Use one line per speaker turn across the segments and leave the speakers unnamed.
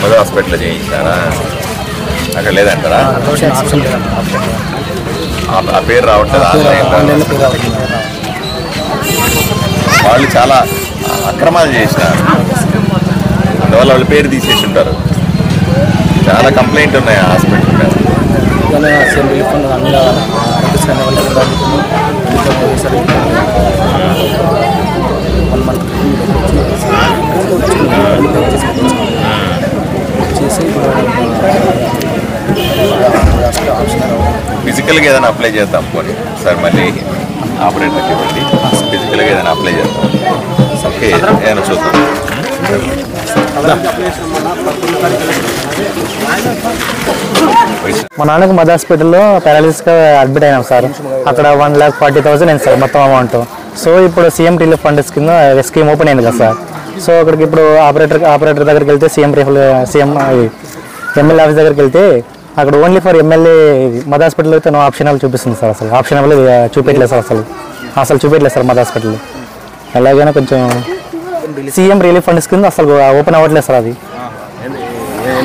Mother హాస్పిటల్లో చేయించారా? అక్కడ లేదంటారా? ఆ పేరు రావట్లేదు ఆన్లైన్లో. వాళ్ళు చాలా అక్రమాలు చేసినారు, అందువల్ల వాళ్ళ పేరు తీసేసి ఉంటారు. చాలా కంప్లైంట్ ఉన్నాయి ఆ హాస్పిటల్ మీద. ఫిజికల్గా ఏదైనా అప్లై చేద్దాం పోనీ సార్, మళ్ళీ ఆపరేటర్కి ఇవ్వండి, ఫిజికల్గా ఏదైనా అప్లై చేద్దాం. ఓకే, ఏదైనా చూద్దాం.
మా నాన్నకు మదర్ హాస్పిటల్లో పారాలిసిస్గా అడ్మిట్ అయినాం సార్. అక్కడ 1,40,000 అయింది సార్ మొత్తం అమౌంట్. సో ఇప్పుడు సీఎం రిలీఫ్ ఫండ్స్ కింద స్కీమ్ ఓపెన్ అయింది కదా సార్. సో అక్కడికి ఇప్పుడు ఆపరేటర్ దగ్గరికి వెళ్తే సీఎం ఎమ్మెల్యే ఆఫీస్ దగ్గరికి వెళ్తే అక్కడ only for MLA mother hospital అయితే నో ఆప్షనబుల్ చూపిస్తుంది సార్. అసలు ఆప్షనబుల్ చూపించలేదు సార్, అసలు చూపించలేదు సార్ మదర్ హాస్పిటల్. ఎలాగైనా కొంచెం సీఎం రిలీఫ్ ఫండ్స్ కింద అసలు ఓపెన్ అవ్వట్లేదు సార్. అది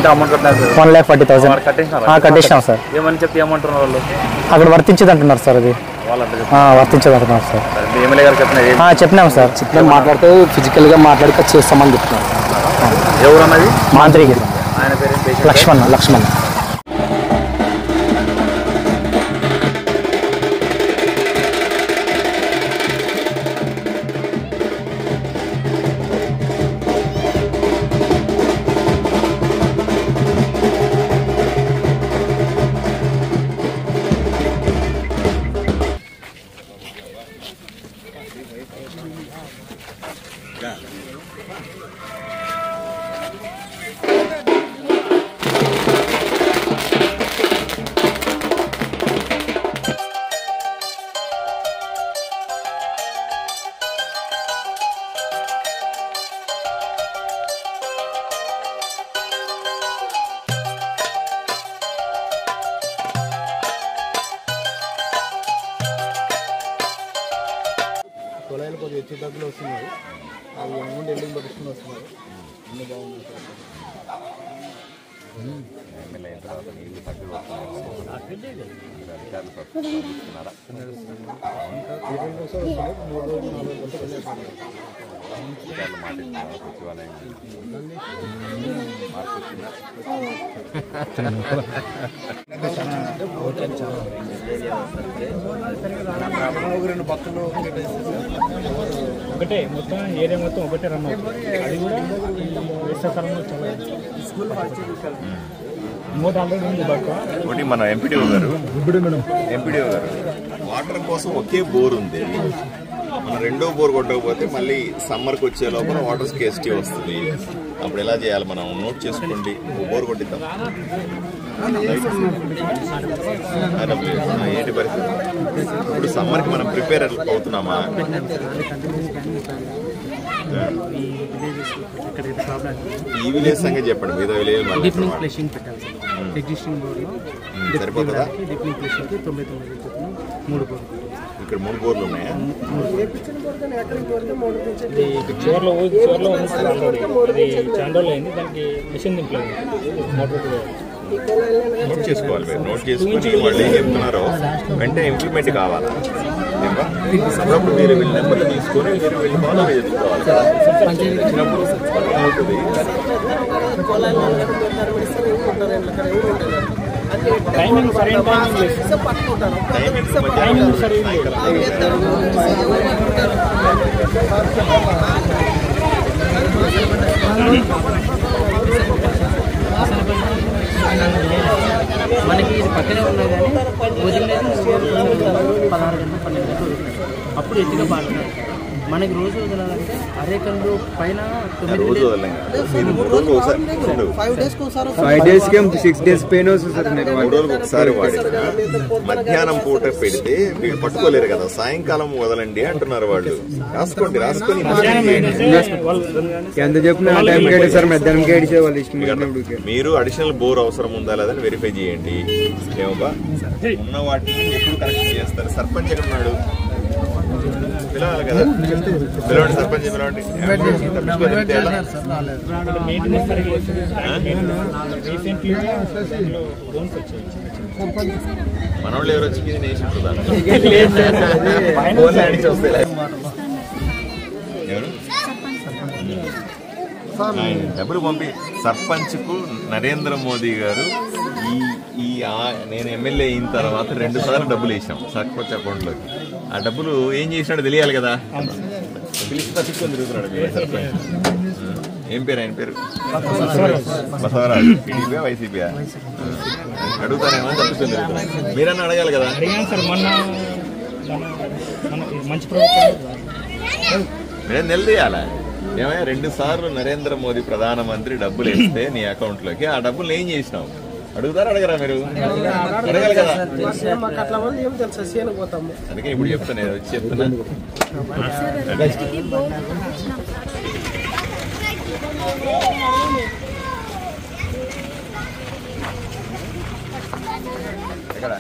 1,40,000 కట్టేసినాం సార్. అక్కడ వర్తించదు అంటున్నారు సార్. అది వర్తించదు అంటున్నారు సార్. చెప్పినాం సార్.
మాట్లాడితే ఫిజికల్గా మాట్లాడితే చేస్తామని చెప్తున్నారు.
ఎవరన్నది? మంత్రికి లక్ష్మణ్.
పొలాలు కొద్దిగా హెచ్చు తగ్గులు వస్తున్నాయి. అవి అమౌంట్ ఎండింగ్ పట్టుకుని వస్తున్నారు. అన్ని బాగున్నాయి సార్.
ఒకటే మొత్తం ఏరియా మొత్తం ఒకటే రన్ అవుతుంది. అది కూడా వేసవకాలంలో చాలా
ఒకటి మన ఎంపీడీఓ గారు వాటర్ కోసం ఒకే బోర్ ఉంది. మనం రెండో బోర్ కొట్టకపోతే మళ్ళీ సమ్మర్కి వచ్చే లోపల వాటర్ స్కేసిటీ వస్తుంది. అప్పుడు ఎలా చేయాలి మనం నోట్ చేసుకోండి. బోర్ కొట్టిద్దాం. ఏంటి పరిస్థితి? ఇప్పుడు సమ్మర్కి మనం ప్రిపేర్ అవుతున్నామా? ఈ విలేజ్ సంగతి చెప్పండి. మీద విలేజ్ సరిపోతుందా? ఇక్కడ 3 బోర్లు ఉన్నాయా? నోట్ చేసుకోవాలి. మీరు నోట్ చేసుకుని వాళ్ళు ఏం చెప్తున్నారో వెంటనే ఇంప్లిమెంట్ కావాలా? అప్పుడప్పుడు మీరు వీళ్ళ నెంబర్లు తీసుకొని మీరు వెళ్ళి ఫాలో చేసుకోవాలి.
టైమింగ్ సరైన
మనకి ఇది పక్కనే ఉన్నాయి కానీ ఉదయం 16 గంటలు 12 గంటలు అప్పుడు ఎత్తుగా పాడుతున్నారు. మనకి రోజు వదలాలంటే అరేకన్లు పైన 9
ఒకసారి వాడి మధ్యాహ్నం పూట పెడితే వీళ్ళు పట్టుకోలేరు కదా. సాయంకాలం వదలండి అంటున్నారు వాళ్ళు. రాసుకోండి.
ఎంత చెప్పిన
మీరు అడిషనల్ బోర్ అవసరం ఉందా లేదని వెరిఫై చేయండి. ఏమబ్బా ఉన్న వాటిని ఎప్పుడు కరెక్షన్ చేస్తారు? సర్పంచ్ ఎక్కడ ఉన్నాడు? పిలవాలి కదా, పిలవండి సర్పంచ్ పిలవండి. మనోళ్ళు ఎవరు వచ్చి ఇది నేసి ఎవరు డబ్బులు పంపి సర్పంచ్కు నరేంద్ర మోదీ గారు నేను ఎమ్మెల్యే అయిన తర్వాత 2 సార్లు డబ్బులు వేసాం సర్పంచ్ అకౌంట్లోకి. ఆ డబ్బులు ఏం చేసినాడో తెలియాలి కదా. పిలిచి తట్టుకొని తిరుగుతున్నాడు సర్పంచ్. ఏం పేరు ఆయన పేరు? బసవరాజు. టీడీపీ వైసీపీ అడుగుతానేమో తట్టుకొని తిరుగుతున్నాడు. మీరన్నా అడగాలి కదా. మీరేం నిలదీయాలా? ఏమయ్యా 2 సార్లు నరేంద్ర మోదీ ప్రధానమంత్రి డబ్బులు వేస్తే నీ అకౌంట్లోకి ఆ డబ్బులు ఏం చేసినావు అడుగుతారా అడగరా? మీరు అడగాలి కదా. అందుకే ఇప్పుడు చెప్తాను, నేను వచ్చి చెప్తున్నా. ఎక్కడ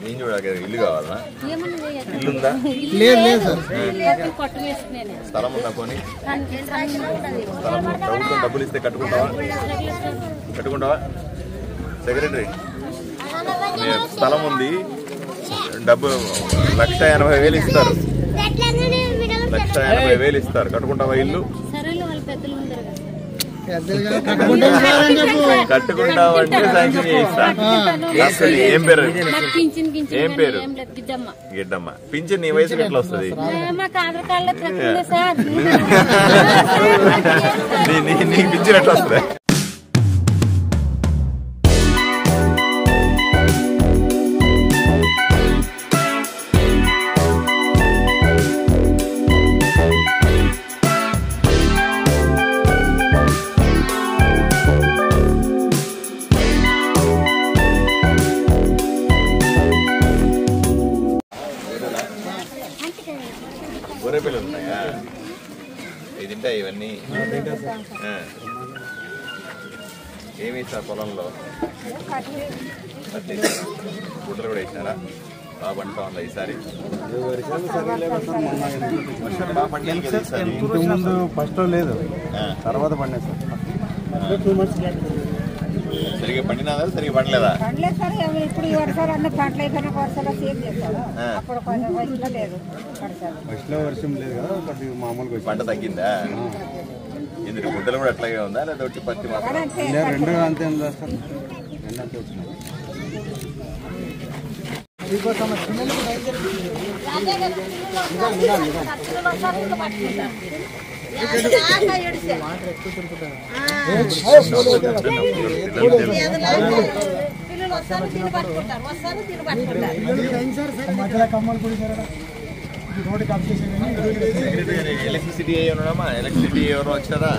ఏం చూడాలి? ఇల్లు కావాలా? ఇల్లుందా? స్థలం ఉందా? కొని ప్రభుత్వం డబ్బులు ఇస్తే కట్టుకుంటావా? సెక్రటరీ స్థలం ఉంది, డబ్బు 1,80,000 ఇస్తారు. 1,80,000 ఇస్తారు, కట్టుకుంటావా ఇల్లు? కట్టుకుంటావంటే శాంక్షన్ చేయిస్తా. ఏం పేరు? ఏం పేరు? గిడ్డమ్మ. పింఛన్ నీ వయసుకి ఎట్లా వస్తుంది? నీకు పింఛన్ ఎట్లా వస్తుంది? గొర్రెపిల్లలు ఉన్నాయా? ఇది తింటాయి ఇవన్నీ? ఏమి ఇస్తారు పొలంలో? గుడ్డలు కూడా వేసినారా? బాగా పండుతా ఉందా ఈసారి? బాగా పండి
ముందు ఫస్ట్ లేదు, తర్వాత పండే సార్.
సరిగ్గా పండినాదా? సరిగ్గా పండలేదా?
వర్షం లేదు కదా, మామూలుగా
పంట తగ్గిందా? ఎందుకు గుడ్డలు కూడా అట్లాగే ఉందా లేదా వచ్చి పత్తి మాత్రం?
2 అంతే ఉందా సార్? 2 అంతే వచ్చినాయి.
ఎలక్ట్రిసిటీ ఏమన్నా? ఎలక్ట్రిసిటీ ఎవరు వచ్చారా?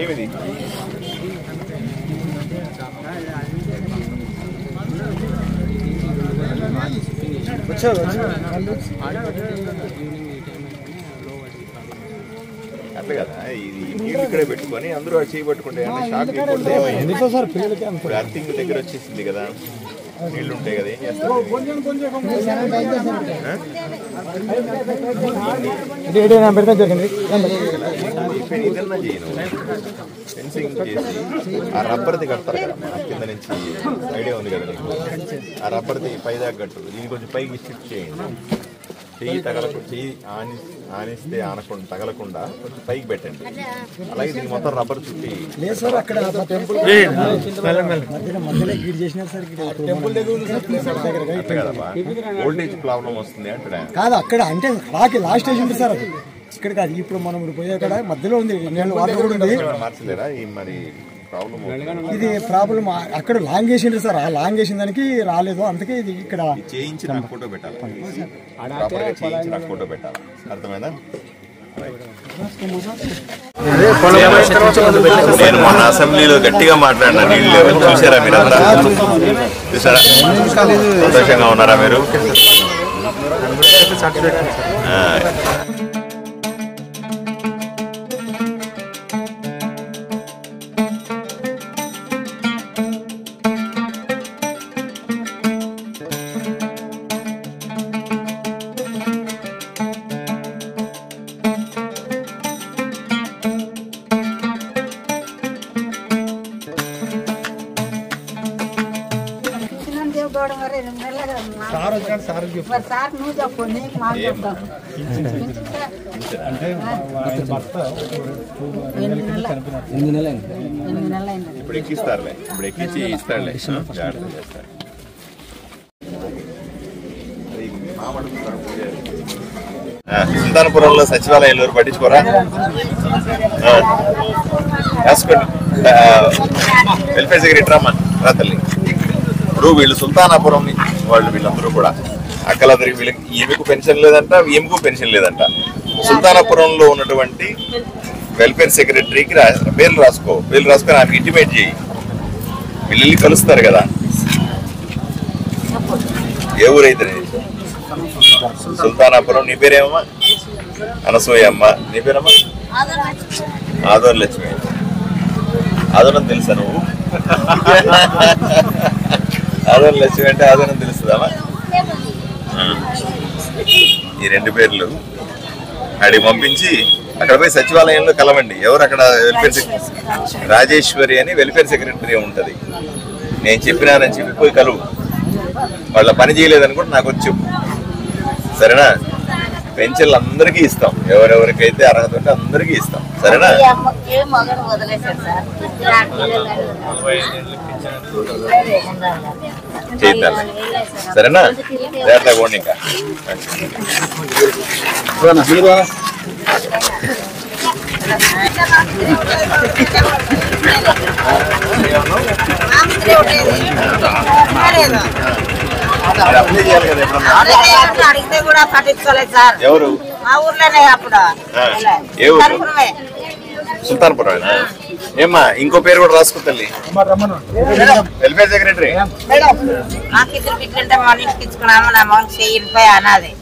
ఏమిది? అట్లే కదా, ఇది నీళ్ళు ఇక్కడే పెట్టుకొని అందరూ చేయబట్టుకుంటే షాక్ అర్థింగ్ దగ్గర వచ్చేసింది కదా, నీళ్లు ఉంటాయి కదా, ఏం చేస్తారు? ఇదన్నా చేయను, ఫెన్సింగ్ చేసి ఆ రబ్బర్ది కడతారు కదా కింద నుంచి, ఐడియా ఉంది కదా నీకు? ఆ రబ్బర్ది పైదాకా కట్టు, దీన్ని కొంచెం పైకి షిఫ్ట్ చేయండి. చెయ్యి చెయ్యి ఆనిస్తే ఆనకుండా తగలకుండా కొంచెం పైకి పెట్టండి. అలాగే దీనికి మొత్తం రబ్బర్ చుట్టి వోల్టేజ్ ప్రాబ్లం వస్తుంది అంటే
కాదు, అక్కడ అంటే అలాగే లాస్ట్ స్టేజ్ ఉంది సార్, అది ఇక్కడ కాదు. ఇప్పుడు మనం పోయే అక్కడ మధ్యలో ఉంది,
మార్చలేరా? మరి
ఇది ప్రాబ్లం అక్కడ లాంగ్ వేసిండ్రు సార్, ఆ లాంగ్ వేసిన దానికి రాలేదు, అందుకే ఇది ఇక్కడ
చేయించి నాకు ఫోటో పెట్టాలి, చేయించి నాకు ఫోటో పెట్టాలి, అర్థమైందా? నేను మొన్న అసెంబ్లీలో గట్టిగా మాట్లాడినా, నీళ్ళు చూసారా మీరంతా? చూసారా? సంతోషంగా ఉన్నారా మీరు? ఇప్పుడు ఎక్కిస్తారులే, ఇప్పుడు ఎక్కించి ఇస్తారులే, జాగ్రత్త చేస్తారు. సుల్తానపురంలో సచివాలయాలు ఎవరు పట్టించుకోరా? రాసుకోండి. వెల్ఫేర్ సెక్రటరీ రమ్మా, రా తల్లి. ఇప్పుడు వీళ్ళు సుల్తానాపురం వాళ్ళు, వీళ్ళందరూ కూడా అక్కలందరికి, వీళ్ళకి ఈమెకు పెన్షన్ లేదంట, ఈమెకు పెన్షన్ లేదంట. సుల్తానాపురంలో ఉన్నటువంటి వెల్ఫేర్ సెక్రటరీకి పేర్లు రాసుకో, పేర్లు రాసుకొని ఆమెకి ఇంటిమేట్ చేయి. వీళ్ళు కలుస్తారు కదా. ఏ ఊరైతే సుల్తానాపురం. నీ పేరేమమ్మా? అనసూయ అమ్మ. నీ పేరమ్మా? ఆదోన్ లక్ష్మి. ఆదోనం తెలుసా నువ్వు? ఆదోన్ లక్ష్మి అంటే ఆదోనం తెలుస్తుందమ్మా. ఈ 2 పేర్లు అడిగి పంపించి అక్కడ పోయి సచివాలయంలో కలవండి. ఎవరు అక్కడ? వెల్ఫేర్ రాజేశ్వరి అని వెల్ఫేర్ సెక్రటరీ ఉంటుంది. నేను చెప్పినానని చెప్పి పోయి కలువు. వాళ్ళ పని చేయలేదనుకుంటే నాకు వచ్చి చెప్పు, సరేనా? పెన్షన్లు అందరికీ ఇస్తాం, ఎవరెవరికైతే అర్హత ఉంటే అందరికీ ఇస్తాం, సరేనా? చేద్దాం, సరేనా? జాగ్రత్తగా పోండి. ఇంకా అప్లై చేయాలి కదా ఎప్పుడన్నా.
అడిగితే కూడా పట్టించుకోలేదు సార్.
ఎవరు?
మా ఊర్లోనే అప్పుడు.
ఏ ఊరు? సుల్తాన్పురం. ఏమ్మా ఇంకో పేరు కూడా రాసుకో తల్లి. Welfare secretary.
నాకు 2 బిడ్డలుంటే మా ఇంటికి ఇచ్చుకున్నాము. నా మొహం చెయ్యిపోయి అనాది.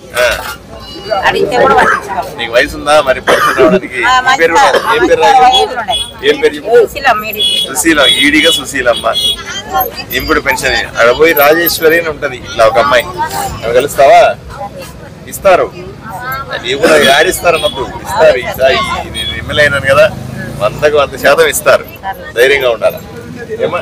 అడిగితే కూడా పట్టించుకోలేదు.
నీకు వయసు ఉందా మరి పెన్షన్ రావడానికి? ఏం పేరు సుశీలం. ఈడిగా సుశీలమ్మ. ఇంపుడు పెన్షన్ అక్కడ పోయి రాజేశ్వరి అని ఉంటది, ఇలా ఒక అమ్మాయి. ఆమె కలుస్తావా? ఇస్తారు. నీవు కూడా ఆడిస్తారన్నప్పుడు ఇస్తారు. ఈసారి ఎమ్మెల్యే అయినాను కదా, 100కు 100% ఇస్తారు. ధైర్యంగా ఉండాలి. ఏమా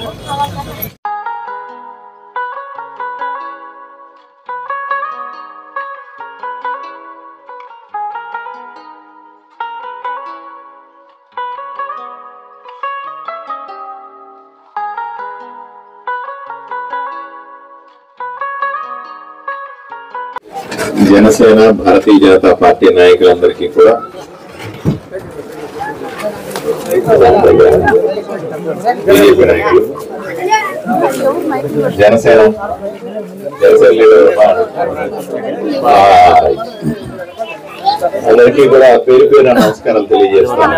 జనసేన, భారతీయ జనతా పార్టీ నాయకులందరికీ కూడా బీజేపీ నాయకులు, జనసేన లీడర్ అందరికీ కూడా పేరు పేరు నమస్కారాలు తెలియజేస్తాను.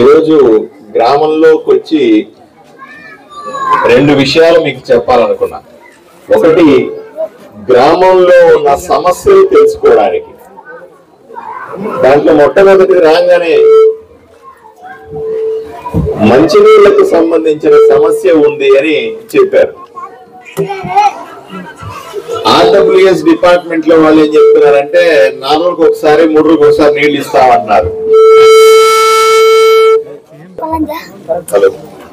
ఈరోజు గ్రామంలోకి వచ్చి 2 విషయాలు మీకు చెప్పాలనుకున్నా. ఒకటి, గ్రామంలో ఉన్న సమస్యలు తెలుసుకోవడానికి. దాంట్లో మొట్టమొదటి రాగానే మంచినీళ్లకు సంబంధించిన సమస్య ఉంది అని చెప్పారు. ఆర్డబ్ల్యూఎస్ డిపార్ట్మెంట్ లో వాళ్ళు ఏం చెప్తున్నారంటే 4 రోజులకు ఒకసారి 3 రోజులకు ఒకసారి నీళ్లు ఇస్తామన్నారు. హలో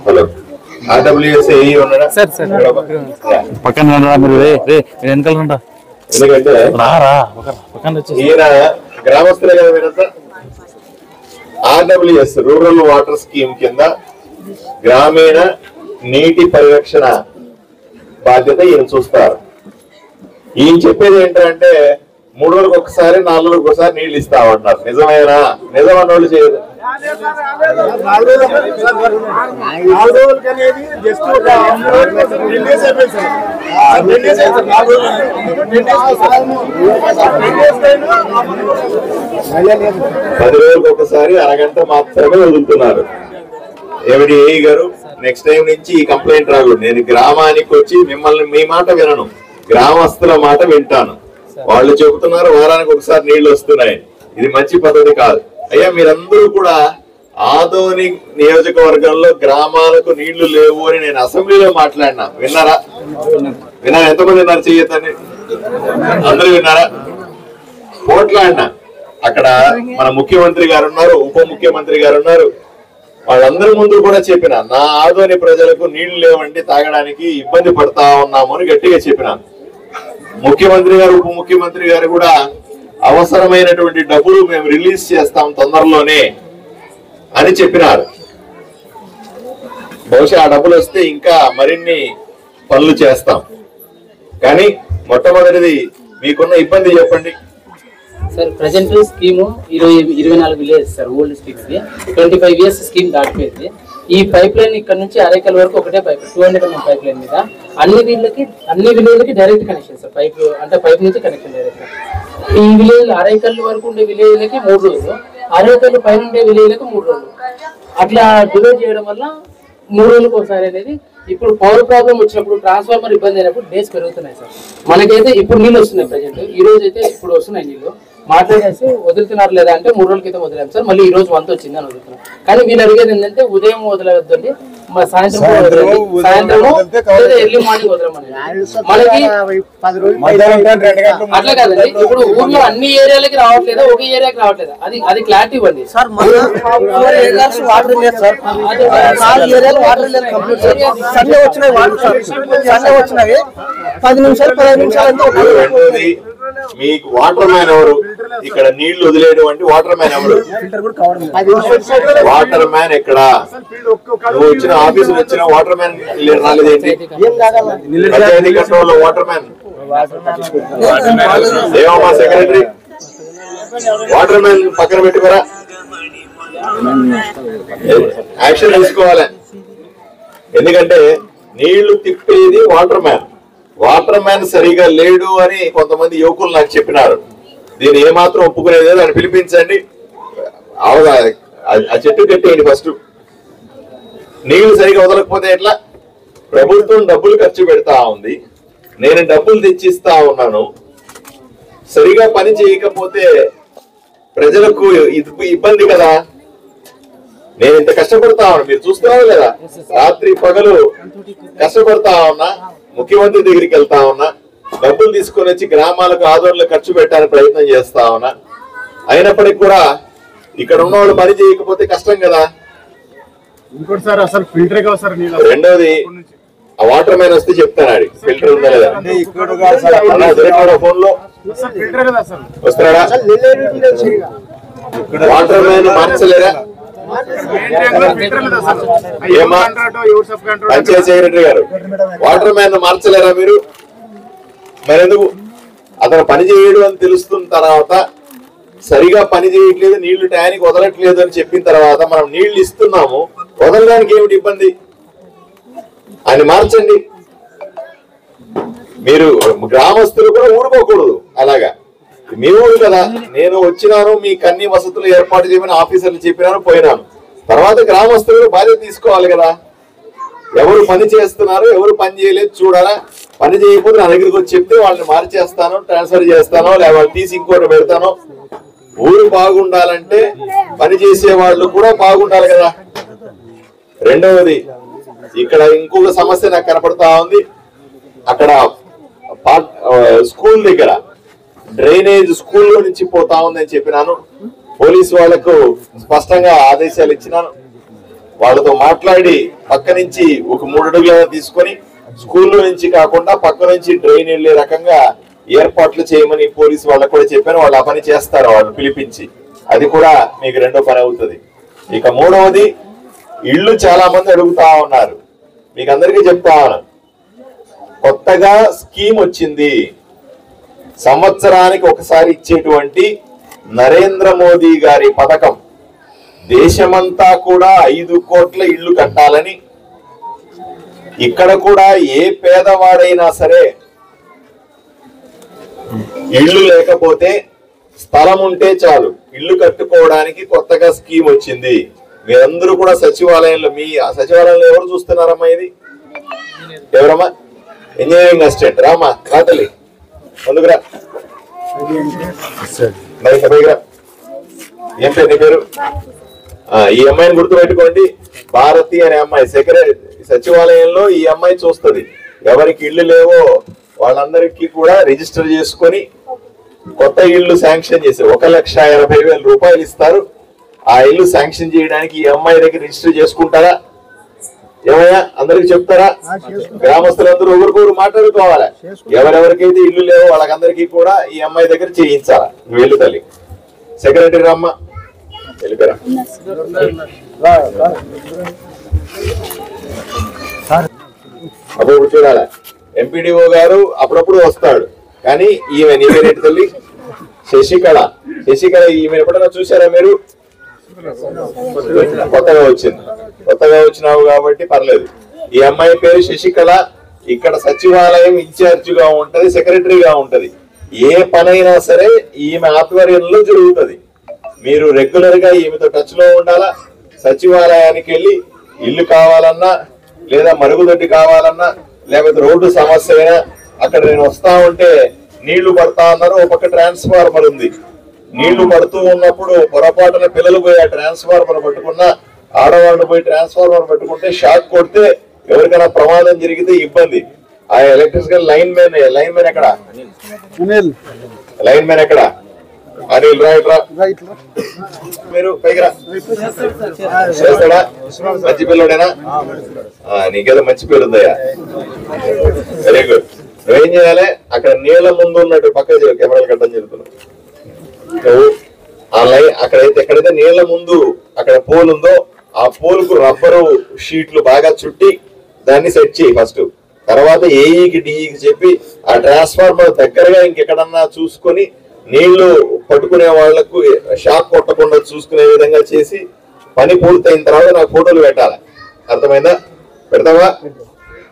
హలో ఆర్డబ్ల్యూఎస్ ఉన్నాడా? ఎందుకంటే ఈయన గ్రామస్తులే కదా మీరంతా. ఆర్డబ్ల్యూఎస్ రూరల్ వాటర్ స్కీమ్ కింద గ్రామీణ నీటి పరిరక్షణ బాధ్యత ఈయన చూస్తారు. ఈయన చెప్పేది ఏంటంటే 3 రోజులకు ఒకసారి 4 రోజులకు ఒకసారి నీళ్లు ఇస్తామన్నారు. నిజమేనా? నిజమన్నోళ్ళు చేయదు. పది రోజులకు ఒకసారి అరగంట మాత్రమే వదులుతున్నారు. ఏమిటి ఏఈ గారు, నెక్స్ట్ టైం నుంచి ఈ కంప్లైంట్ రాకూడదు. నేను గ్రామానికి వచ్చి మిమ్మల్ని మీ మాట వినను, గ్రామస్తుల మాట వింటాను. వాళ్ళు చెబుతున్నారు వారానికి ఒకసారి నీళ్లు వస్తున్నాయి. ఇది మంచి పద్ధతి కాదు. అయ్యా మీరందరూ కూడా ఆదోని నియోజకవర్గంలో గ్రామాలకు నీళ్లు లేవు అని నేను అసెంబ్లీలో మాట్లాడినా. విన్నారా? విన్నారా? ఎంతమంది విన్నారు? చెయ్యొద్దని అందరూ విన్నారా? పోట్లాడినా. అక్కడ మన ముఖ్యమంత్రి గారు ఉన్నారు, ఉప ముఖ్యమంత్రి గారు ఉన్నారు. వాళ్ళందరి ముందు కూడా చెప్పిన, నా ఆదోని ప్రజలకు నీళ్లు లేవండి, తాగడానికి ఇబ్బంది పడతా ఉన్నాము అని గట్టిగా చెప్పినాను. ముఖ్యమంత్రి గారు ఉప ముఖ్యమంత్రి గారు కూడా అవసరమైనటువంటి డబ్బులు మేము రిలీజ్ చేస్తాం తొందరలోనే అని చెప్పినారు. బహుశా ఆ డబ్బులు వస్తే ఇంకా మరిన్ని పనులు చేస్తాం. కానీ మొట్టమొదటిది మీకున్న ఇబ్బంది చెప్పండి
sir. Present scheme 24 village sir, old streets 25 years scheme దాటిపోయింది. ఈ పైప్ లైన్ ఇక్కడ నుంచి అరేకల్ వరకు ఒకటే పైప్ 200 mm పైప్ లైన్ మీద అన్ని విలేజ్లకి డైరెక్ట్ కనెక్షన్ సార్. పైప్ అంటే పైప్ నుంచి కనెక్షన్ డైరెక్ట్. ఈ విలేజ్ అరేకల్ వరకు ఉండే విలేజ్లకి 3 రోజులు, అరేకల్ పైన ఉండే విలేజ్లకి 3 రోజులు, అట్లా డివైడ్ చేయడం వల్ల 3 రోజులకు ఒకసారి అనేది. ఇప్పుడు పవర్ ప్రాబ్లం వచ్చినప్పుడు, ట్రాన్స్ఫార్మర్ ఇబ్బంది అయినప్పుడు డేస్ పెరుగుతున్నాయి సార్. మనకైతే ఇప్పుడు నీళ్ళు వస్తున్నాయి. ప్రజెంట్ ఈ రోజు అయితే ఇప్పుడు వస్తున్నాయి నీళ్ళు. మాట్లాడేసి వదులుతున్నారు లేదా అంటే 3 రోజుల క్రితం వదిలేం సార్. మళ్ళీ ఈ రోజు 1 వచ్చింది అని వదులుతున్నాం. కానీ వీళ్ళు అడిగేది ఏంటంటే ఉదయం వదలవద్దండి, సాయంత్రం ఎర్లీ మార్నింగ్ వదలమని. మనకి అట్లా కాదండి. ఇప్పుడు ఊర్లో అన్ని ఏరియాలకి రావట్లేదా, ఒక ఏరియాకి రావట్లేదా, అది క్లారిటీ ఇవ్వండి సార్.
వచ్చినవి 10 నిమిషాలు 15 నిమిషాలు.
మీకు వాటర్ మ్యాన్ ఎవరు? ఇక్కడ నీళ్లు వదిలేటువంటి వాటర్ మ్యాన్ ఎవరు? వాటర్ మ్యాన్ ఎక్కడ? నువ్వు వచ్చిన ఆఫీసులు వచ్చిన వాటర్ మ్యాన్ రాలేదేంటి? పంచాయతీ కంట్రోల్ లో వాటర్ మ్యాన్ ఏమమ్మా సెక్రటరీ? వాటర్ మ్యాన్ పక్కన పెట్టుకోరా, యాక్షన్ తీసుకోవాలి. ఎందుకంటే నీళ్లు తిప్పేది వాటర్ మ్యాన్. వాటర్ మ్యాన్ సరిగా లేడు అని కొంతమంది యువకులు నాకు చెప్పినారు. దీన్ని ఏమాత్రం ఒప్పుకునేది దాన్ని పిలిపించండి, ఆ చెట్టు కట్టేయండి. ఫస్ట్ నీళ్లు సరిగా వదలకపోతే ఎట్లా? ప్రభుత్వం డబ్బులు ఖర్చు పెడతా ఉంది, నేను డబ్బులు తెచ్చిస్తా ఉన్నాను. సరిగా పని చేయకపోతే ప్రజలకు ఇబ్బంది కదా. నేను ఇంత కష్టపడతా ఉన్నా, మీరు చూస్తున్నావు లేదా? రాత్రి పగలు కష్టపడతా ఉన్నా, ముఖ్యమంత్రి దగ్గరికి వెళ్తా ఉన్నా, డబ్బులు తీసుకొని వచ్చి గ్రామాలకు ఆదోళనలు ఖర్చు పెట్టడానికి ప్రయత్నం చేస్తా ఉన్నా. అయినప్పటికీ కూడా ఇక్కడ ఉన్న వాళ్ళు పని చేయకపోతే కష్టం కదా. రెండోది, ఆ వాటర్ మ్యాన్ వస్తే చెప్తాను ఫిల్టర్ ఉందా లేదా. ఫోన్ లో వస్తున్నాడా? వాటర్ మ్యాన్ మార్చలేరా? పంచాయతీ సెక్రటరీ గారు, వాటర్ మ్యాన్ మార్చలేరా మీరు? మరెందుకు? అతను పని చేయడు అని తెలుస్తున్న తర్వాత, సరిగా పని చేయట్లేదు, నీళ్లు టయానికి వదలట్లేదు అని చెప్పిన తర్వాత మనం నీళ్లు ఇస్తున్నాము, వదలడానికి ఏమిటి ఇబ్బంది? ఆయన మార్చండి. మీరు గ్రామస్తులు కూడా ఊరుకోకూడదు. అలాగా మీ ఊరు కదా, నేను వచ్చినాను, మీకు అన్ని వసతులు ఏర్పాటు చేయమని ఆఫీసర్లు చెప్పినాను, పోయినాను. తర్వాత గ్రామస్తులు బాధ్యత తీసుకోవాలి కదా. ఎవరు పని చేస్తున్నారు, ఎవరు పని చేయలేదు చూడాలా. పని చేయకపోతే నా దగ్గరికి వచ్చి చెప్తే వాళ్ళని మార్చేస్తాను, ట్రాన్స్ఫర్ చేస్తానో, లేకపోతే తీసి ఇంకోటి పెడతాను. ఊరు బాగుండాలంటే పని చేసే వాళ్ళు కూడా బాగుండాలి కదా. రెండవది, ఇక్కడ ఇంకొక సమస్య నాకు కనపడతా ఉంది. అక్కడ స్కూల్ దగ్గర డ్రైనేజ్ స్కూల్లో నుంచి పోతా ఉందని చెప్పినాను. పోలీసు వాళ్లకు స్పష్టంగా ఆదేశాలు ఇచ్చినాను. వాళ్ళతో మాట్లాడి పక్క నుంచి ఒక 3 అడుగులను తీసుకొని స్కూల్లో నుంచి కాకుండా పక్క నుంచి డ్రైన్ వెళ్లే రకంగా ఏర్పాట్లు చేయమని పోలీసు వాళ్ళకు కూడా చెప్పాను. వాళ్ళు ఆ పని చేస్తారు, వాళ్ళు పిలిపించి. అది కూడా మీకు రెండో పని అవుతుంది. ఇక మూడవది, ఇళ్ళు చాలా మంది అడుగుతా ఉన్నారు. మీకు అందరికీ చెప్తా ఉన్నాను, కొత్తగా స్కీమ్ వచ్చింది. సంవత్సరానికి ఒకసారి ఇచ్చేటువంటి నరేంద్ర మోదీ గారి పథకం. దేశమంతా కూడా 5 కోట్ల ఇళ్లు కట్టాలని. ఇక్కడ కూడా ఏ పేదవాడైనా సరే ఇళ్లు లేకపోతే స్థలం ఉంటే చాలు, ఇల్లు కట్టుకోవడానికి కొత్తగా స్కీమ్ వచ్చింది. మీరందరూ కూడా సచివాలయంలో, మీ సచివాలయంలో ఎవరు చూస్తున్నారమ్మా? ఇది ఎవరమ్మా? Engineering assistant. రామా, రాతలి ముందుకురా. ఏం పేరు నీ పేరు? ఈ అమ్మాయిని గుర్తుపెట్టుకోండి, భారతి అనే అమ్మాయి. సెక్రటరీ సచివాలయంలో ఈ అమ్మాయి చూస్తుంది. ఎవరికి ఇళ్లు లేవో వాళ్ళందరికీ కూడా రిజిస్టర్ చేసుకొని కొత్త ఇళ్లు శాంక్షన్ చేసి 1,80,000 రూపాయలు ఇస్తారు. ఆ ఇల్లు శాంక్షన్ చేయడానికి ఈ అమ్మాయి దగ్గర రిజిస్టర్ చేసుకుంటారా? ఏమయ్యా అందరికి చెప్తారా? గ్రామస్తులందరూ ఒకరికొకరు మాట్లాడుకోవాలి. ఎవరెవరికైతే ఇల్లు లేవో వాళ్ళకందరికీ కూడా ఈ అమ్మాయి దగ్గర చేయించాలా. నువ్వు వెళ్ళు తల్లి. సెక్రటరీ రమ్మ వెళ్ళిపోయారా? అప్పుడు చూడాలి. ఎంపీడీఓ గారు అప్పుడప్పుడు వస్తాడు, కానీ ఈమె నీవేరేటి తల్లి శశికళ. శశికళ ఈమె ఎప్పుడైనా చూసారా మీరు? కొత్తగా వచ్చినావు కాబట్టి పర్లేదు. ఈ అమ్మాయి పేరు శశికళ. ఇక్కడ సచివాలయం ఇన్ఛార్జిగా ఉంటది, సెక్రటరీగా ఉంటది. ఏ పనైనా సరే ఈమె ఆధ్వర్యంలో జరుగుతుంది. మీరు రెగ్యులర్ గా ఈమెతో టచ్ లో ఉండాలా. సచివాలయానికి వెళ్ళి ఇల్లు కావాలన్నా, లేదా మరుగుదొడ్డి కావాలన్నా, లేకపోతే రోడ్డు సమస్య అయినా, అక్కడ నేను వస్తా ఉంటే నీళ్లు పడతా అన్నారు, ఒక పక్క ట్రాన్స్ఫార్మర్ ఉంది. నీళ్లు పడుతూ ఉన్నప్పుడు పొరపాటున పిల్లలు పోయి ఆ ట్రాన్స్ఫార్మర్ పట్టుకున్నా, ఆడవాళ్ళు పోయి ట్రాన్స్ఫార్మర్ పట్టుకుంటే షాక్ కొడితే ఎవరికైనా ప్రమాదం జరిగితే ఇబ్బంది. ఆ ఎలక్ట్రికల్ లైన్ మ్యాన్ ఎక్కడ? లైన్ మ్యాన్ ఎక్కడ? అనిల్ రైట్ మీరు పైకి రా. చేస్తాడా? మంచి పిల్లడేనా? నీకేదో మంచి పేరు ఉందయ్యా. Very good. నువ్వేం చేయాలి? అక్కడ నీళ్ళ ముందు ఉన్నట్టు పక్క కెమెరాలు కట్టని చెప్తున్నావు. నువ్వు ఆ లైన్ ఎక్కడైతే నీళ్ళ ముందు అక్కడ పోల్ ఉందో ఆ పోల్ కు రబ్బరు షీట్లు బాగా చుట్టి దాన్ని సెట్ చేయి ఫస్ట్. తర్వాత ఏఈకి డిఈకి చెప్పి ఆ ట్రాన్స్ఫార్మర్ దగ్గరగా ఇంకెక్కడన్నా చూసుకొని నీళ్లు పట్టుకునే వాళ్లకు షాక్ కొట్టకుండా చూసుకునే విధంగా చేసి పని పూర్తయిన తర్వాత నాకు ఫోటోలు పెట్టాలి. అర్థమైందా? పెడతావా?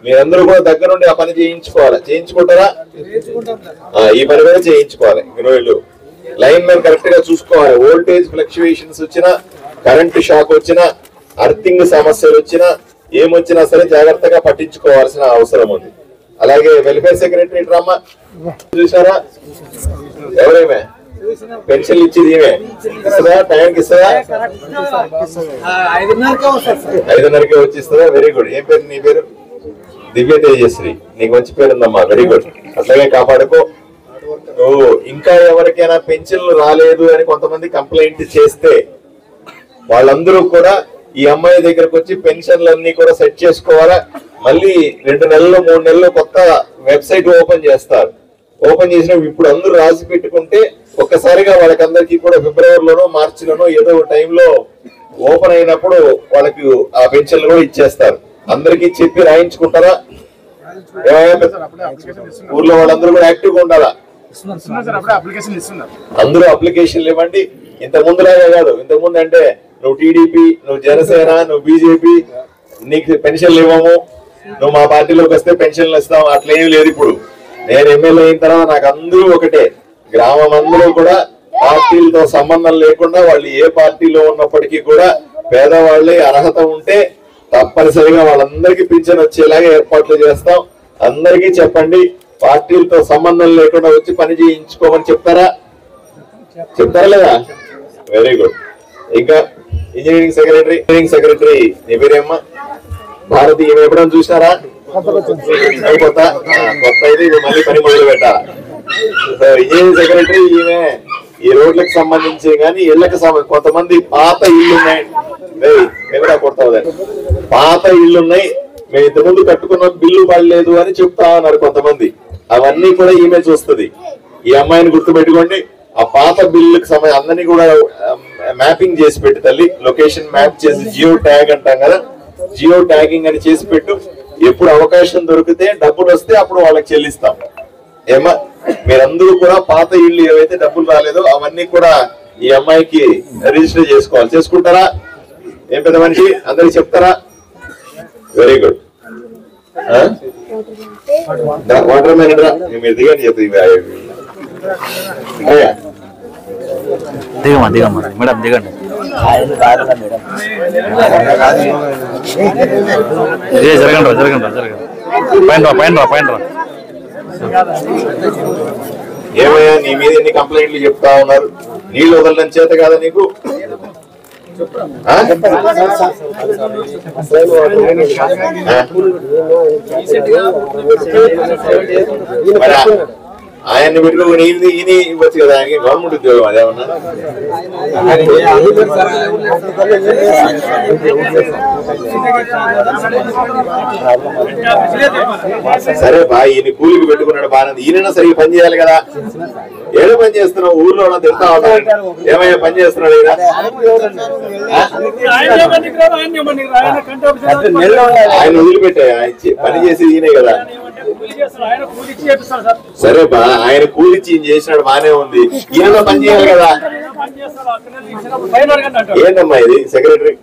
మీరందరూ కూడా దగ్గరుండి ఆ పని చేయించుకుంటారా? ఈ పని కూడా చేయించుకోవాలి. మీరు లైన్ మ్యాన్ కరెక్ట్ గా చూసుకోవాలి. వోల్టేజ్ ఫ్లక్చుయేషన్స్ వచ్చినా, కరెంటు షాక్ వచ్చినా, అర్థింగ్ సమస్యలు వచ్చినా, ఏమొచ్చినా సరే జాగ్రత్తగా పట్టించుకోవాల్సిన అవసరం ఉంది. అలాగే వెల్ఫేర్ సెక్రటరీ రమ్మ చూసారా? ఎవరేమే పెన్షన్ ఇచ్చేది ఈమె ఇస్తుందా? టైంకి ఇస్తుందా? 5:30కే వచ్చి ఇస్తుందా? Very good. ఏం పేరు నీ పేరు? దివ్య తేజశ్రీ. నీకు మంచి పేరు ఉందమ్మా. Very good. అట్లాగే కాపాడుకో. ఇంకా ఎవరికైనా పెన్షన్లు రాలేదు అని కొంతమంది కంప్లైంట్ చేస్తే వాళ్ళందరూ కూడా ఈ అమ్మాయి దగ్గరకు వచ్చి పెన్షన్లన్నీ కూడా సెట్ చేసుకోవాలా. మళ్ళీ 2 నెలలు 3 నెలలు కొత్త వెబ్సైట్ ఓపెన్ చేస్తారు. ఓపెన్ చేసినప్పుడు ఇప్పుడు అందరూ రాసి పెట్టుకుంటే ఒక్కసారిగా వాళ్ళకందరికీ కూడా ఫిబ్రవరిలోనో మార్చిలోనో ఏదో టైంలో ఓపెన్ అయినప్పుడు వాళ్ళకి ఆ పెన్షన్లు కూడా ఇచ్చేస్తారు. అందరికీ చెప్పి రాయించుకుంటారా? ఊర్లో వాళ్ళందరూ కూడా యాక్టివ్ గా ఉండాలా. అందరూ అప్లికేషన్లు ఇవ్వండి. ఇంత ముందులాగా కాదు. ఇంతకు ముందు అంటే నువ్వు టీడీపీ, నువ్వు జనసేన, నువ్వు బీజేపీ, నీకు పెన్షన్లు ఇవ్వము, నువ్వు మా పార్టీలోకి వస్తే పెన్షన్లు ఇస్తాం, అట్లేం లేదు. ఇప్పుడు నేను ఎమ్మెల్యే అయిన తర్వాత నాకు అందరూ ఒకటే. గ్రామం అందరూ కూడా పార్టీలతో సంబంధం లేకుండా వాళ్ళు ఏ పార్టీలో ఉన్నప్పటికీ కూడా పేదవాళ్ళే అర్హత ఉంటే తప్పనిసరిగా వాళ్ళందరికీ పింఛన్ వచ్చేలాగా ఏర్పాట్లు చేస్తాం. అందరికీ చెప్పండి, పార్టీలతో సంబంధం లేకుండా వచ్చి పని చేయించుకోమని చెప్తారా లేదా? Very good. ఇంకా ఇంజనీరింగ్ సెక్రటరీ నీ పేరేమ్మా? భారతి. ఈమె ఎప్పుడైనా చూసినారా? కొత్త ఇది మళ్ళీ పని మొదలు పెట్టాలా. ఇంజనీరింగ్ సెక్రటరీ ఈమె ఈ రోడ్లకు సంబంధించి కానీ ఇళ్లకు కొంతమంది పాత ఇళ్లున్నాయి. ఎవరా కొడతావు? పాత ఇళ్లున్నాయి, మేము ఇంతకుముందు కట్టుకున్న బిల్లు పడలేదు అని చెప్తా ఉన్నారు కొంతమంది. అవన్నీ కూడా ఈమె చూస్తుంది. ఈ అమ్మాయిని గుర్తుపెట్టుకోండి. ఆ పాత బిల్లుకి అందరినీ కూడా మ్యాపింగ్ చేసి పెట్టు తల్లి. లొకేషన్ మ్యాప్ చేసి జియో ట్యాగ్ అంటాం కదా, జియో ట్యాగింగ్ అని చేసి పెట్టు. ఎప్పుడు అవకాశం దొరికితే డబ్బులు వస్తే అప్పుడు వాళ్ళకి చెల్లిస్తాం. ఏమా మీరందరూ కూడా పాత ఇళ్ళు ఏవైతే డబ్బులు రాలేదో అవన్నీ కూడా ఈ అమ్మాయికి రిజిస్టర్ చేసుకోవాలి. చేసుకుంటారా? ఏం పెద్ద మనిషి అందరికి చెప్తారా? Very good. వాటర్ మ్యాన్ మీరు దిగని చెప్తుంది.
దిగమ్మా మేడం, దిగండి. జరగండి పైన రా.
ఏమయ్యా నీ మీద ఎన్ని కంప్లైంట్లు చెప్తా ఉన్నారు? నీళ్లు వదలడం చేత కాదా నీకు? ఆయన్ని పెట్టుకుని ఈయన ఇవ్వచ్చు కదా, ఆయనకి గవర్నమెంట్ ఉద్యోగం అదేమన్నా. సరే బా, ఈయన కూలికి పెట్టుకున్నాడు బాగా, ఈయన సరిగ్గా పని చేయాలి కదా. ఏదో పని చేస్తున్నావు, ఊర్లో తిడతా ఉంటారు, ఏమైనా పని చేస్తున్నాడు ఈయన. ఆయన వదిలిపెట్టే, ఆయన పని చేసి ఈయనే కదా. సరే బా, ఆయన కూలిచ్చి ఈయన చేసినాడు బానే ఉంది, ఈయన పని చేయాలి కదా. ఏంటమ్మా ఇది సెక్రటరీ,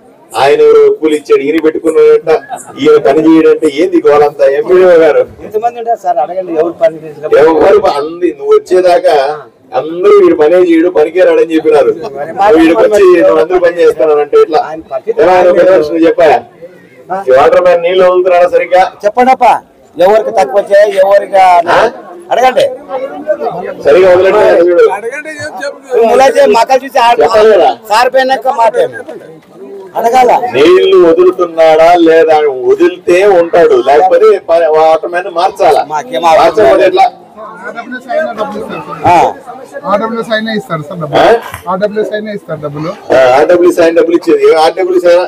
ఆయన కూలి ఇచ్చాడు, ఈయన పెట్టుకున్నాడంట, ఈయన పని చేయడంటే ఏంది గోలంతా. ఎంపీడీఓ గారు ఎవరు అంది, నువ్వు వచ్చేదాకా అందరూ వీడు పనే చేయడు, పనికే రాడని చెప్పినారు. వీడికి వచ్చి నువ్వు అందరూ పని చేస్తున్నానంటే ఎట్లా? నువ్వు చెప్పా, వాటర్ మ్యాన్ నీళ్ళు వదులుతున్నాడా సరిగ్గా?
చెప్పండప్పా, ఎవరికి తక్కువ వచ్చాయి, ఎవరికి అడగండి.
సరిగా వదలండి,
మక్కలు చూసి సార్ పోయినాక మాట అడగాల.
నీళ్లు వదులుతున్నాడా లేదా, వదిలితే ఉంటాడు, లేకపోతే వాటర్ మ్యాన్ మార్చాలా. మార్చకపోతే ఎట్లా?
ఆర్డబ్ల్యూఎస్ అయినా ఇస్తారు సార్ డబ్బులు, ఆర్డబ్ల్యూఎస్ అయినా ఇస్తారు డబ్బులు.
ఆర్డబ్ల్యూఎస్ ఆయన డబ్బులు ఇచ్చేది, ఆర్డబ్ల్యూఎస్ అయినా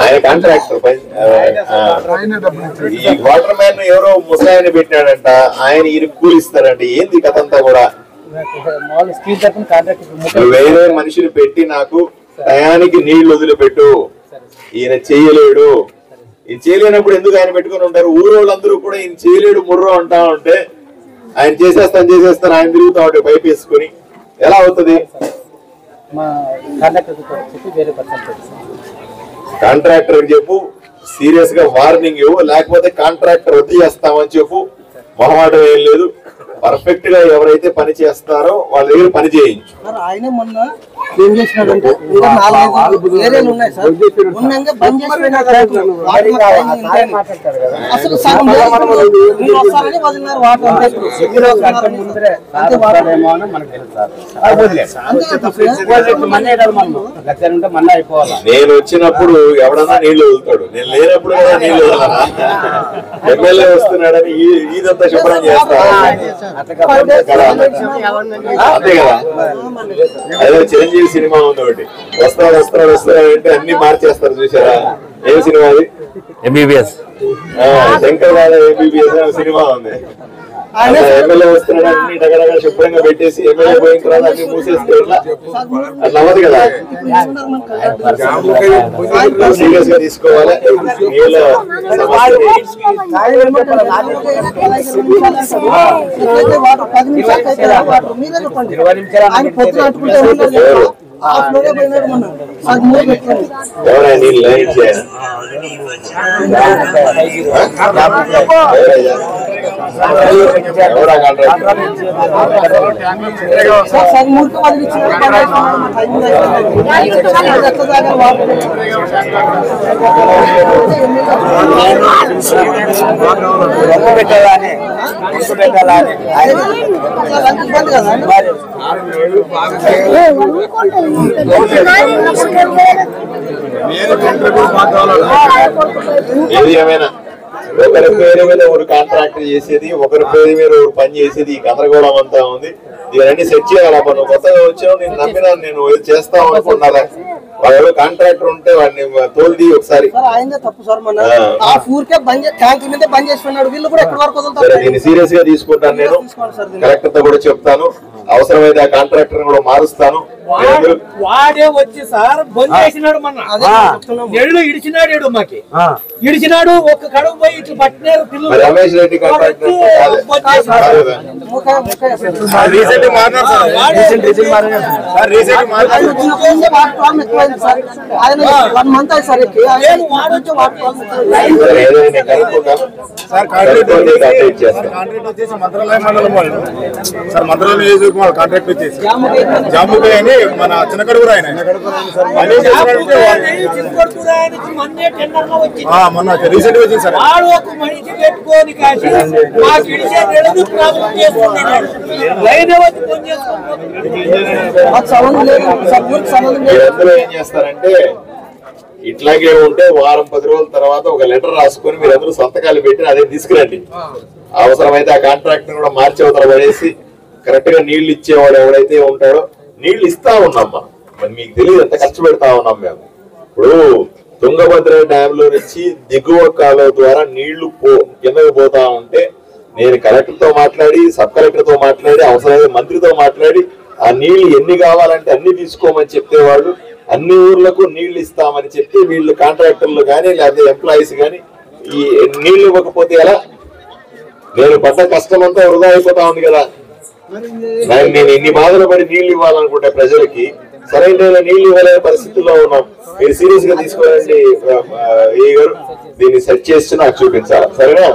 ఆయన కాంట్రాక్టర్. ఈ వాటర్ మ్యాన్ ఎవరో ముసాయిని పెట్టాడంట, ఆయన ఈయన కూలిస్తారంట. ఏంది కథ అంతా కూడా? వేరే మనిషిని పెట్టి నాకు టయానికి నీళ్లు వదిలిపెట్టు, ఈయన చేయలేడు. ఈయన చేయలేనప్పుడు ఎందుకు ఆయన పెట్టుకుని ఉంటారు? ఊరు వాళ్ళందరూ కూడా ఈయన చేయలేడు ముర్రో అంటా ఉంటే, ఆయన చేసేస్తాను ఆయన తిరుగుతా ఉంటే పైప్ వేసుకుని ఎలా అవుతుంది? కాంట్రాక్టర్ చెప్పు, సీరియస్ గా వార్నింగ్ ఇవ్వు, లేకపోతే కాంట్రాక్టర్ వద్దు చేస్తామని చెప్పు. మొహమాటం ఏం లేదు, పర్ఫెక్ట్ గా ఎవరైతే పని చేస్తారో వాళ్ళ దగ్గర పని చేయించు.
ఆయన మొన్న ఏం చేసినాడంటే ఇంకా 4-5 ఏరియాలు ఉన్నాయి సార్, ఉన్నాక బంద్ చేసిపోయినారు. అసలు సగం మీరు వస్తారని వదిలినారు వాటర్ అంతే.
నేను వచ్చినప్పుడు ఎవడన్నా నీళ్లు వదులుతాడు, నేను లేనప్పుడు కదా నీళ్లు వదలనా? ఎమ్మెల్యే వస్తున్నాడని ఇదంతా శుభ్రం చేస్తాను అంతే కదా. అదే చిరంజీవి సినిమా ఉంది ఒకటి, వస్తాడు అంటే అన్ని మార్చేస్తారు చూసారా? ఏం సినిమా అది?
MBBS
Shankar Dada MBBS cinema ఉంది. ఎమ్మెల్యే వస్తున్నాడు అన్ని డగడగా శుభ్రంగా పెట్టేసి ఎమ్మెల్యే పోయిన తర్వాత అన్ని మూసేస్తే అట్లా అవ్వదు కదా. సీరియస్ గా తీసుకోవాలి. ఎవరైనా నీళ్ళు లైన్ చేయాలి. ఏది ఏమైనా ఒకరి పేరు మీద ఒక కాంట్రాక్టర్ చేసేది, ఒకరి పేరు మీద ఒక పని చేసేది, ఈ గందరగోళం అంతా ఉంది. ఇవన్నీ సెట్ చేయాలి. నువ్వు కొత్తగా వచ్చావు, నేను నమ్మినాను, నేను చేస్తావు అనుకున్నారా? వాళ్ళు కాంట్రాక్టర్ ఉంటే వాడిని తోల్ది ఒకసారి. దీన్ని సీరియస్ గా తీసుకుంటాను నేను, కలెక్టర్ తో కూడా చెప్తాను. అవసరమైతే ఆ కాంట్రాక్టర్ కూడా మారుస్తాను.
వాడే వచ్చి సార్ బంద్ చేసినాడు, మొన్న నెళ్ళు ఇడిచినాడు, మాకి ఇడిచినాడు. ఒక్క కడుపు పోయి ఇట్లా పట్టినారు పిల్లలు.
రమేష్ రెడ్డి కాంట్రాక్టర్
మంత్రాలయం కాంట్రాక్ట్ వచ్చేసి జాంబుకాయ అని మన చిన్నకడుగురు ఆయన మొన్న రీసెంట్ వచ్చింది సార్.
ఏం చేస్తారంటే ఇట్లాగే ఉంటే వారం 10 రోజుల తర్వాత ఒక లెటర్ రాసుకొని మీరందరూ సంతకాలు పెట్టి అదే తీసుకురండి. అవసరమైతే ఆ కాంట్రాక్ట్ కూడా మార్చి అవతల పడేసి కరెక్ట్ గా నీళ్లు ఇచ్చేవాడు ఎవడైతే ఉంటాడో నీళ్లు ఇస్తా ఉన్నాం మనం. మరి మీకు తెలియదు ఎంత ఖర్చు పెడతా ఉన్నాం మేము. ఇప్పుడు తుంగభద్ర డ్యామ్ లో నుంచి దిగువ కాలువ ద్వారా నీళ్లు కిందకు పోతా ఉంటే నేను కలెక్టర్ తో మాట్లాడి, సబ్ కలెక్టర్ తో మాట్లాడి, అవసరమైతే మంత్రితో మాట్లాడి ఆ నీళ్లు ఎన్ని కావాలంటే అన్ని తీసుకోమని చెప్పేవాళ్ళు. అన్ని ఊర్లకు నీళ్లు ఇస్తామని చెప్పి వీళ్ళు కాంట్రాక్టర్లు కానీ లేకపోతే ఎంప్లాయీస్ కానీ ఈ నీళ్లు ఇవ్వకపోతే ఎలా? నేను పడ్డ కష్టం అంతా వృధా అయిపోతా ఉంది కదా. నేను ఇన్ని బాధలు పడి నీళ్లు ఇవ్వాలనుకుంటే ప్రజలకి సరైన నీళ్లు ఇవ్వలేని పరిస్థితుల్లో ఉన్నాం. మీరు సీరియస్ గా తీసుకోవాలండి. ఏ గారు దీన్ని సెట్ చేసి నాకు చూపించాలి, సరేనా?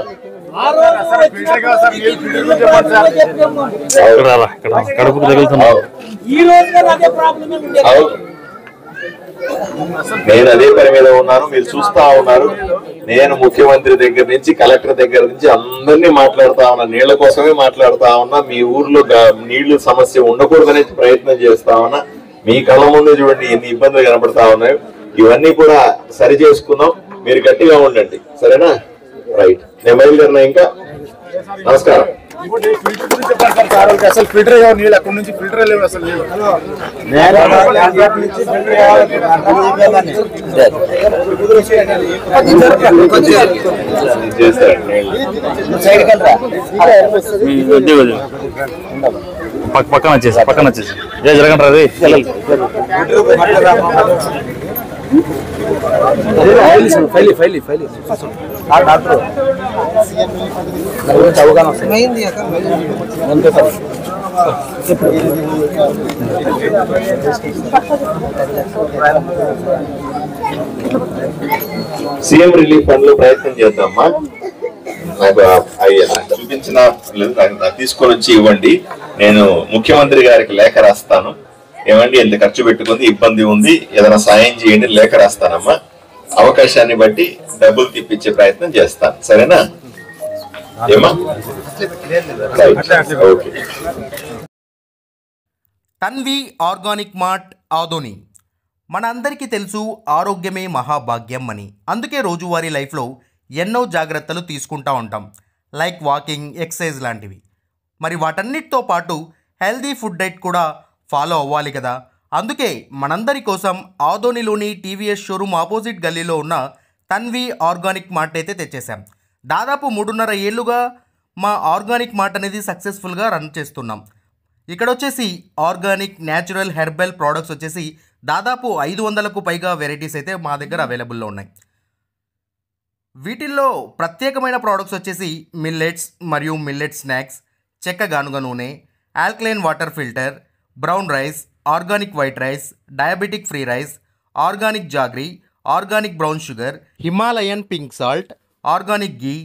నేను అదే పని మీద ఉన్నాను, మీరు చూస్తా ఉన్నారు. నేను ముఖ్యమంత్రి దగ్గర నుంచి కలెక్టర్ దగ్గర నుంచి అందరినీ మాట్లాడుతా ఉన్నా, నీళ్ల కోసమే మాట్లాడుతా ఉన్నా. మీ ఊర్లో నీళ్లు సమస్య ఉండకూడదనే ప్రయత్నం చేస్తా ఉన్నా. మీ కళ్ళ ముందు చూడండి ఎన్ని ఇబ్బందులు కనబడతా ఉన్నాయి. ఇవన్నీ కూడా సరి చేసుకుందాం. మీరు గట్టిగా ఉండండి, సరేనా? రైట్, నేను బయలుదేరినా. ఇంకా నమస్కారం.
అసలు ఫిల్టర్ నీళ్ళు అక్కడ నుంచి ఫిల్టర్ లేవు అసలు.
పక్కన వచ్చేసి జరగండి రవి.
అవగాహన వస్తుంది.
సీఎం రిలీఫ్ ఫండ్ లో ప్రయత్నం చేద్దామా? నాకు చూపించిన తీసుకొని వచ్చి ఇవ్వండి. నేను ముఖ్యమంత్రి గారికి లేఖ రాస్తాను. ఏమండి ఎంత ఖర్చు పెట్టుకుంది, ఇబ్బంది ఉంది, ఏదైనా సాయం చేయండి, లేఖ రాస్తానమ్మా. అవకాశాన్ని బట్టి డబ్బులు తిప్పించే ప్రయత్నం చేస్తాను, సరేనా? ఏమా? Okay.
Tanvi organic mart Adoni. మనందరికీ తెలుసు ఆరోగ్యమే మహాభాగ్యం అని. అందుకే రోజువారీ లైఫ్లో ఎన్నో జాగ్రత్తలు తీసుకుంటూ ఉంటాం, లైక్ వాకింగ్, ఎక్సర్సైజ్ లాంటివి. మరి వాటన్నిటితో పాటు హెల్దీ ఫుడ్ డైట్ కూడా ఫాలో అవ్వాలి కదా. అందుకే మనందరి కోసం ఆదోనిలోని టీవీఎస్ షోరూమ్ ఆపోజిట్ గల్లీలో ఉన్న తన్వి ఆర్గానిక్ మార్ట్ అయితే తెచ్చేసాం. దాదాపు 3.5 ఏళ్ళుగా మా ఆర్గానిక్ మార్ట్ అనేది సక్సెస్ఫుల్గా రన్ చేస్తున్నాం. ఇక్కడ వచ్చేసి ఆర్గానిక్, న్యాచురల్, హెర్బల్ ప్రోడక్ట్స్ వచ్చేసి దాదాపు 500కు పైగా వెరైటీస్ అయితే మా దగ్గర అవైలబుల్లో ఉన్నాయి. వీటిల్లో ప్రత్యేకమైన ప్రోడక్ట్స్ వచ్చేసి మిల్లెట్స్ మరియు మిల్లెట్ స్నాక్స్, చెక్క గానుగ నూనె, alkaline water filter, brown rice, organic white rice, diabetic free rice, organic jaggery, organic brown sugar, Himalayan pink salt, organic ghee,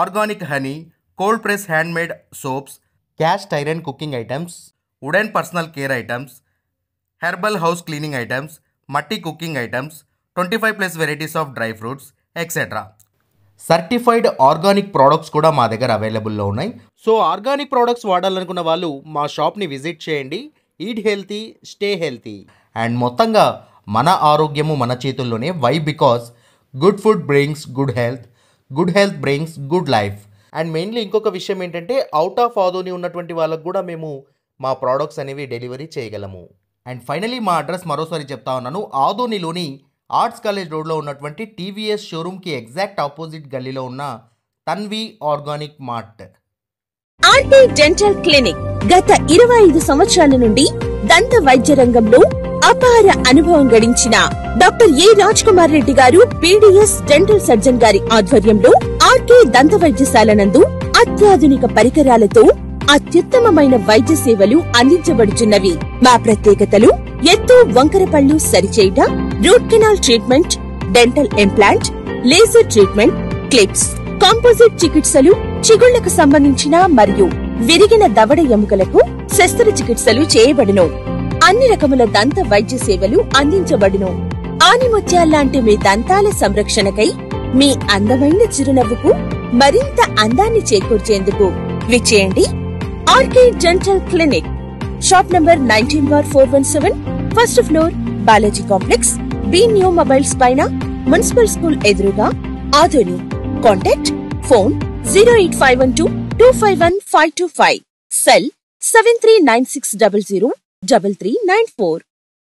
organic honey, cold press handmade soaps, cast iron cooking items, wooden personal care items, herbal house cleaning items, మట్టి cooking items, 25+ varieties of dry fruits etcetera. Certified organic products కూడా మా దగ్గర అవైలబుల్లో ఉన్నాయి. So organic products వాడాలనుకున్న వాళ్ళు మా షాప్ని visit చేయండి. Eat healthy, stay healthy. And మొత్తంగా మన ఆరోగ్యము మన చేతుల్లోనే. Why? Because good food brings good health, good health brings good life. And mainly ఇంకొక విషయం ఏంటంటే అవుట్ ఆఫ్ ఆదోని ఉన్నటువంటి వాళ్ళకు కూడా మేము మా ప్రోడక్ట్స్ అనేవి డెలివరీ చేయగలము. అండ్ ఫైనలీ మా అడ్రస్ మరోసారి చెప్తా ఉన్నాను. ఆదోనిలోని ఆర్ట్స్ కాలేజ్ రోడ్లో ఉన్నటువంటి టీవీఎస్ షోరూమ్కి ఎగ్జాక్ట్ ఆపోజిట్ గల్లీలో ఉన్న Tanvi organic mart.
RT dental clinic గత 25 సంవత్సరాల నుండి దంత వైద్య రంగంలో అపార అనుభవం గడించిన డాక్టర్ ఏ రాజ్ కుమార్ రెడ్డి గారు పీడీఎస్ డెంటల్ సర్జన్ గారి ఆధ్వర్యంలో ఆర్కే దంత వైద్యశాల నందు అత్యాధునిక పరికరాలతో అత్యుత్తమమైన వైద్య సేవలు అందించబడుచున్నవి. మా ప్రత్యేకతలు: ఎత్తు వంకర పళ్ళు సరిచేయుట, root canal treatment, dental implant, laser treatment, clips, composite చికిత్సలు, చిగుళ్లకు సంబంధించిన మరియు విరిగిన దవడ ఎముకలకు శస్త్రచికిత్సలు చేయబడును. అన్ని రకముల దంత వైద్య సేవలు అందించబడును. ఆనిముత్యాల్లాంటి మీ దంతాల సంరక్షణకై మీ అందమైన చిరునవ్వుకు మరింత అందాన్ని చేకూర్చేందుకు విచ్చేయండి RK dental clinic. Shop number 19/417, first floor, Balaji complex, B new mobiles పైన, మున్సిపల్ స్కూల్ ఎదురుగా, ఆదోని. Contact phone 08512 251525. Cell 7396003394.